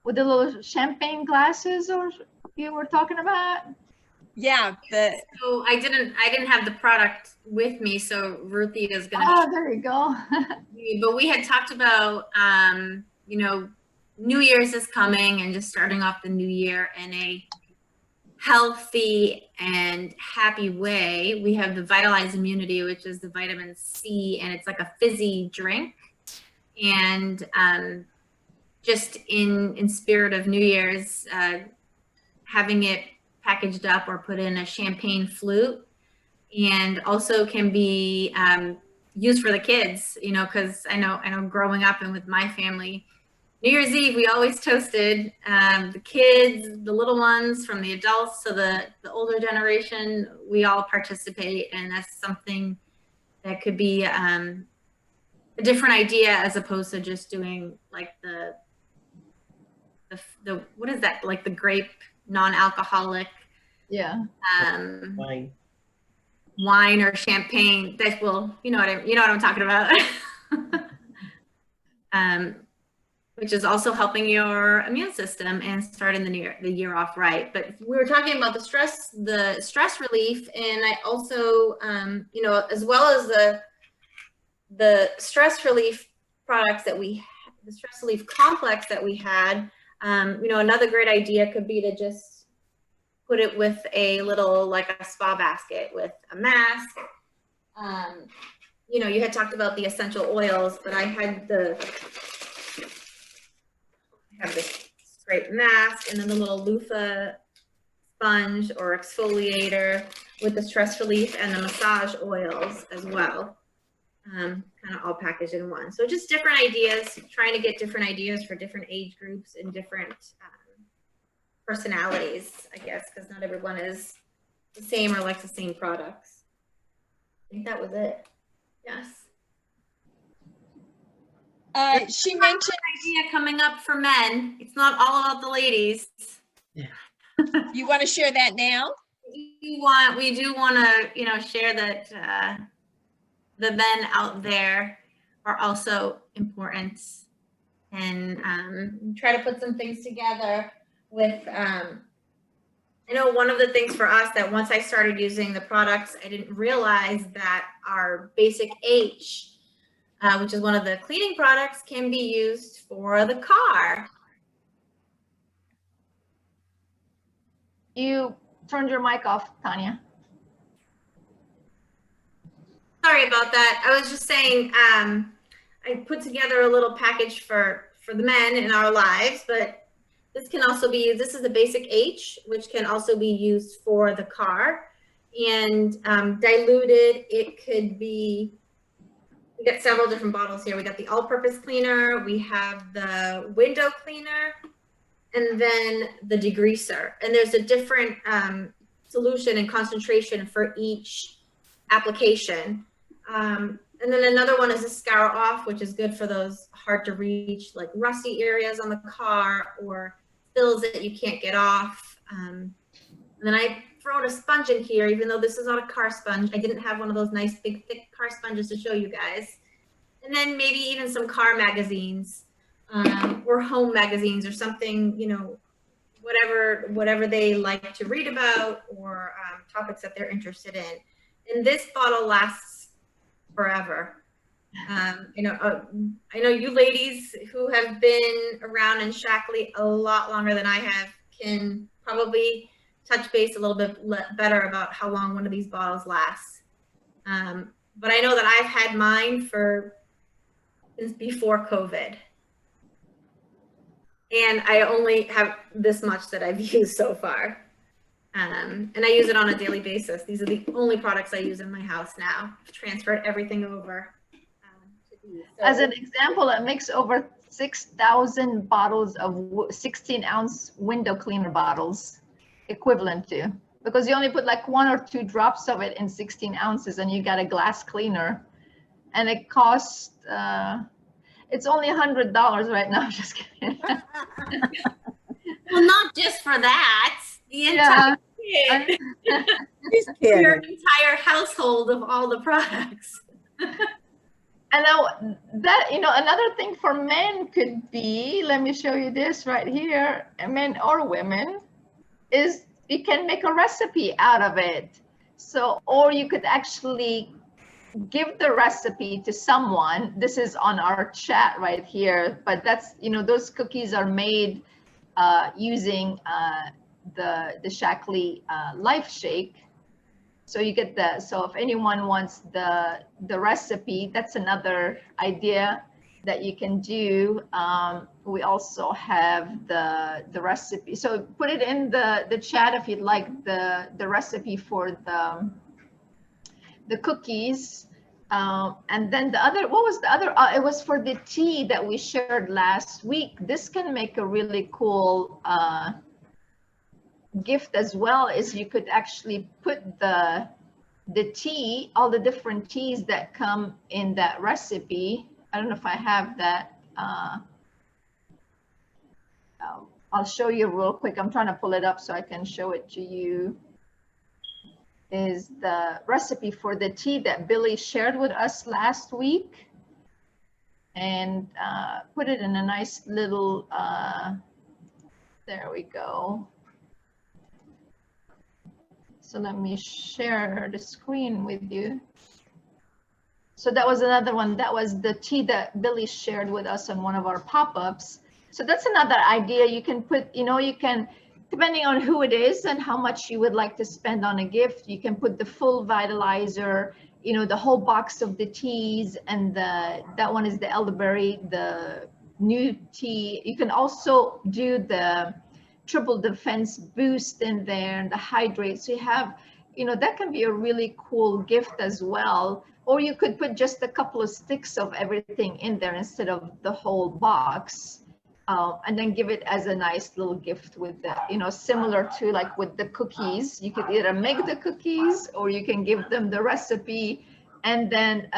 little champagne glasses, or you were talking about. Yeah, So I didn't have the product with me, so Ruthie is gonna. Oh, there you go. But we had talked about, you know, New Year's is coming, and just starting off the new year in a healthy and happy way. We have the Vitalize Immunity, which is the vitamin C, and it's like a fizzy drink. And just in spirit of New Year's, having it packaged up or put in a champagne flute, and also can be used for the kids, you know, because I know growing up and with my family, New Year's Eve, we always toasted the kids, the little ones, from the adults to the older generation. We all participate, and that's something that could be a different idea, as opposed to just doing like the what is that, like the grape non-alcoholic wine or champagne. That will, you know what I'm talking about. Which is also helping your immune system and starting the year off right. But we were talking about the stress relief, and I also, you know, as well as the stress relief products that the stress relief complex that we had, you know, another great idea could be to just put it with a little, like a spa basket with a mask, You know, you had talked about the essential oils, but I have this scrape mask and then the little loofah sponge or exfoliator with the stress relief and the massage oils as well. Kind of all packaged in one. So just different ideas, trying to get different ideas for different age groups and different personalities, I guess, because not everyone is the same or likes the same products. I think that was it. Yes. She mentioned Idea coming up for men. It's not all about the ladies. you want to share that now. We do want to, you know, share that the men out there are also important, and try to put some things together with. I know one of the things for us that once I started using the products, I didn't realize that our Basic H, which is one of the cleaning products, can be used for the car. You turned your mic off, Tanya. Sorry about that. I was just saying, I put together a little package for the men in our lives, but this can also be used. This is the Basic H, which can also be used for the car. And diluted, it could be, we got several different bottles here. We got the all-purpose cleaner, we have the window cleaner, and then the degreaser. And there's a different solution and concentration for each application. And then another one is a scour off, which is good for those hard to reach, like rusty areas on the car or spills that you can't get off. And then I thrown a sponge in here, even though this is not a car sponge. I didn't have one of those nice big thick car sponges to show you guys. And then maybe even some car magazines or home magazines or something, you know, whatever they like to read about or topics that they're interested in. And this bottle lasts forever. You know, I know you ladies who have been around in Shaklee a lot longer than I have can probably touch base a little bit better about how long one of these bottles lasts. But I know that I've had mine since before COVID. And I only have this much that I've used so far. And I use it on a daily basis. These are the only products I use in my house now. I've transferred everything over. So, as an example, it makes over 6,000 bottles of 16-ounce window cleaner bottles, equivalent to, because you only put like 1 or 2 drops of it in 16 ounces and you got a glass cleaner, and it costs, it's only $100 right now. Just kidding. well, not just for that, the entire kit. Your entire household of all the products. And now that, you know, another thing for men could be, let me show you this right here, men or women, is you can make a recipe out of it. So, or you could actually give the recipe to someone. This is on our chat right here, but that's, you know, those cookies are made using the Shaklee Life Shake. So you get the, so if anyone wants the recipe, that's another idea that you can do. We also have the recipe. So put it in the chat if you'd like the recipe for the cookies. And then the other, what was the other? It was for the tea that we shared last week. This can make a really cool gift as well, is you could actually put the tea, all the different teas that come in that recipe. I don't know if I have that. I'll show you real quick. I'm trying to pull it up so I can show it to you. Is the recipe for the tea that Billy shared with us last week, and put it in a nice little, there we go. So let me share the screen with you. So that was another one. That was the tea that Billy shared with us on one of our pop-ups. So that's another idea. You can put, you know, you can, depending on who it is and how much you would like to spend on a gift, you can put the full vitalizer you know, the whole box of the teas, and that one is the elderberry, the new tea. You can also do the triple defense boost in there and the hydrate. So you have, you know, that can be a really cool gift as well. Or you could put just a couple of sticks of everything in there instead of the whole box. And then give it as a nice little gift with the, you know, similar to like with the cookies. You could either make the cookies or you can give them the recipe, and then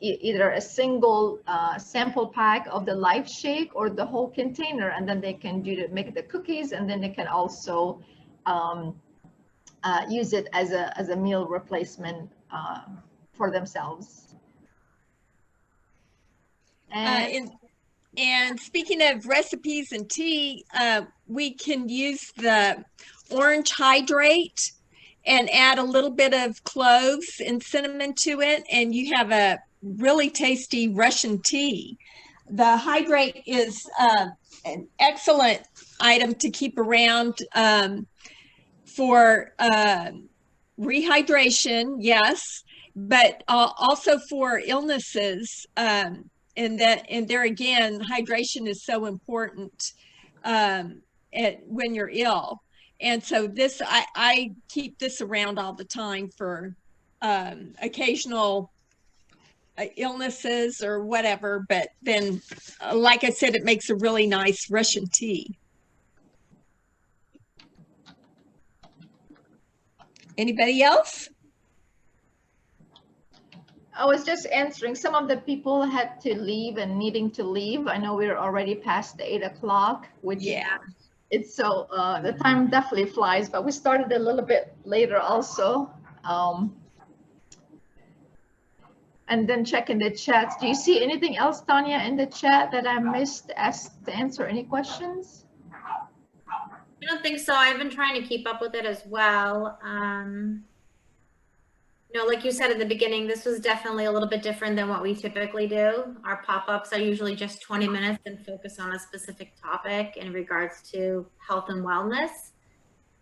either a single sample pack of the Life Shake or the whole container, and then they can make the cookies, and then they can also use it as a meal replacement for themselves. And speaking of recipes and tea, we can use the orange hydrate and add a little bit of cloves and cinnamon to it, and you have a really tasty Russian tea. The hydrate is an excellent item to keep around for rehydration, yes, but also for illnesses. And there again, hydration is so important when you're ill. And so this, I keep this around all the time for occasional illnesses or whatever. But then, like I said, it makes a really nice Russian tea. Anybody else? I was just answering. Some of the people had to leave and needing to leave. I know we're already past the 8 o'clock, which it's so the time definitely flies, but we started a little bit later also. And then checking the chats. Do you see anything else, Tanya, in the chat that I missed to answer any questions? I don't think so. I've been trying to keep up with it as well. You know, like you said at the beginning, this was definitely a little bit different than what we typically do. Our pop-ups are usually just 20 minutes and focus on a specific topic in regards to health and wellness.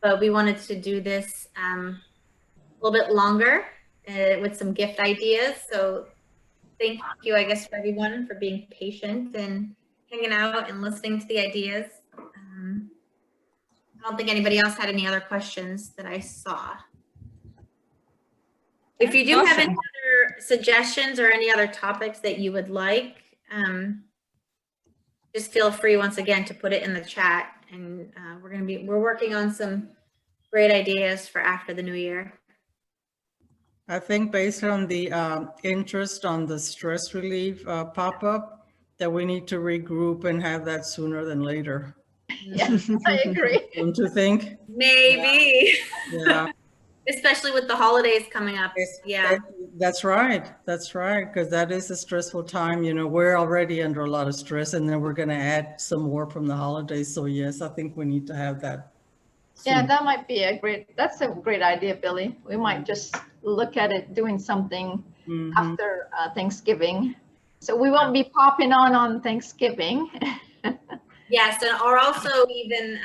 But we wanted to do this a little bit longer with some gift ideas. So thank you, I guess, for everyone for being patient and hanging out and listening to the ideas. I don't think anybody else had any other questions that I saw. If you do have any other suggestions or any other topics that you would like, just feel free once again to put it in the chat, and we're working on some great ideas for after the new year. I think based on the interest on the stress relief pop-up, that we need to regroup and have that sooner than later. Yes, I agree. Don't you think? Maybe. Yeah. Especially with the holidays coming up. Yeah. That's right. That's right. Because that is a stressful time. You know, we're already under a lot of stress, and then we're going to add some more from the holidays. So yes, I think we need to have that. Yeah, that might be that's a great idea, Billy. We might just look at it doing something after Thanksgiving. So we won't be popping on Thanksgiving. Yes, or also even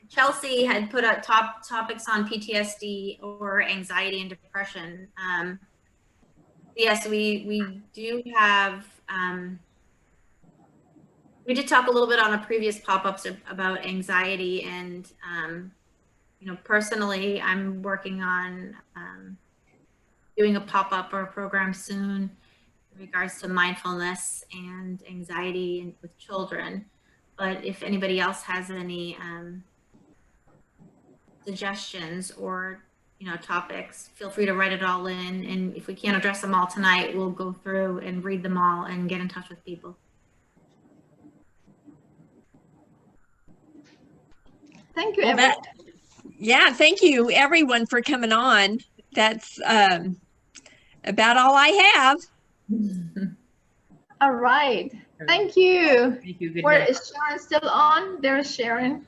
Chelsea had put out top topics on PTSD or anxiety and depression. Yes, we do have, we did talk a little bit on a previous pop-ups about anxiety, and you know, personally, I'm working on doing a pop-up or a program soon in regards to mindfulness and anxiety with children. But if anybody else has any suggestions or, you know, topics, feel free to write it all in, and if we can't address them all tonight, we'll go through and read them all and get in touch with people. Thank you, Well, thank you everyone for coming on. That's about all I have. All right. Thank you. Thank you. Good Where night. is Sharon still on? There's Sharon.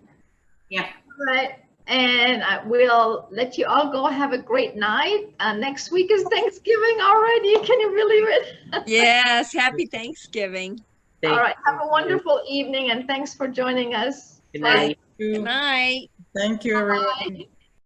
Yeah. All right. And I will let you all go have a great night. Next week is Thanksgiving already. Can you believe it? Yes. Happy Thanksgiving. All right. Have a wonderful evening, and thanks for joining us. Good night. Good night. Thank you, everyone. Bye.